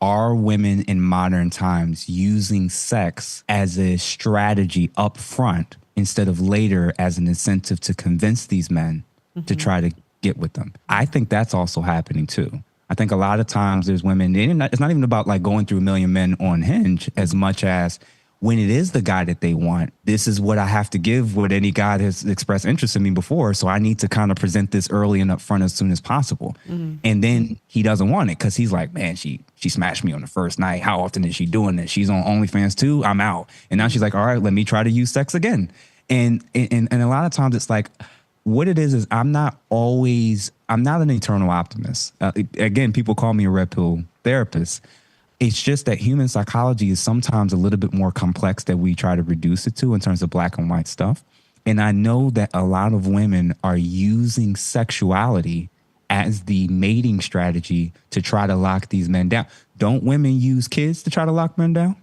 are women in modern times using sex as a strategy up front instead of later as an incentive to convince these men to try to get with them? I think that's also happening too. I think a lot of times there's women, it's not even about like going through a million men on Hinge as much as when it is the guy that they want, this is what I have to give what any guy has expressed interest in me before. So I need to kind of present this early and upfront as soon as possible. And then he doesn't want it because he's like, man, she smashed me on the first night. How often is she doing this? She's on OnlyFans too. I'm out. And now she's like, all right, let me try to use sex again. And a lot of times it's like, what it is I'm not an eternal optimist. Again, people call me a RedPill therapist. It's just that human psychology is sometimes a little bit more complex than we try to reduce it to in terms of black and white stuff. And I know that a lot of women are using sexuality as the mating strategy to try to lock these men down. Don't women use kids to try to lock men down?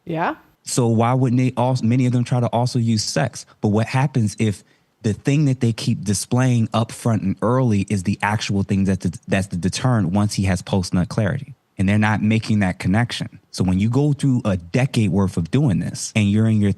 Yeah. So why wouldn't many of them try to also use sex? But what happens if the thing that they keep displaying up front and early is the actual thing that's the deterrent once he has post-nut clarity? And they're not making that connection. So when you go through a decade worth of doing this and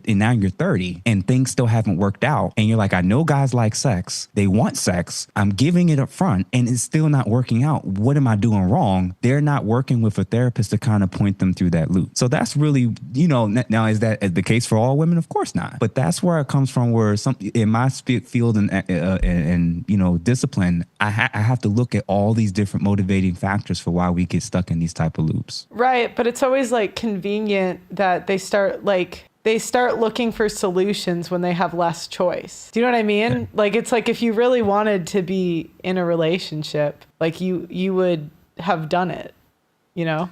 now you're 30 and things still haven't worked out and you're like, I know guys like sex. They want sex. I'm giving it up front and it's still not working out. What am I doing wrong? They're not working with a therapist to kind of point them through that loop. So that's really, now is that the case for all women? Of course not. But that's where it comes from, where in my field and discipline, I have to look at all these different motivating factors for why we get stuck in these type of loops. Right. But it's always like convenient that they start looking for solutions when they have less choice. Do you know what I mean? Yeah. Like, it's like if you really wanted to be in a relationship, like you would have done it, No,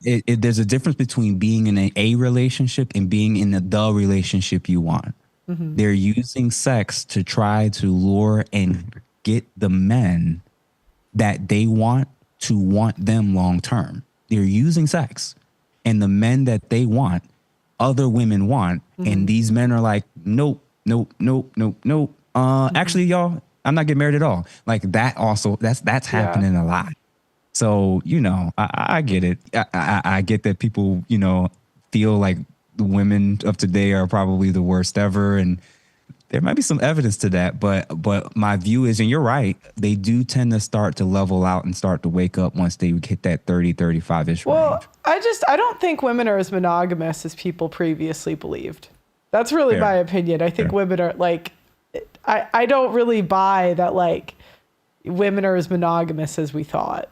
there's a difference between being in a relationship and being in the relationship you want. Mm-hmm. They're using sex to try to lure and get the men that they want to want them long term. They're using sex. And the men that they want, other women want. Mm-hmm. And these men are like, nope. Actually, y'all, I'm not getting married at all. Like that also, that's happening a lot. So, I get it. I get that people, feel like the women of today are probably the worst ever. And there might be some evidence to that, but my view is, and you're right, they do tend to start to level out and start to wake up once they hit that 30, 35-ish range. Well, I don't think women are as monogamous as people previously believed. That's really my opinion. I think women are like, I don't really buy that like women are as monogamous as we thought.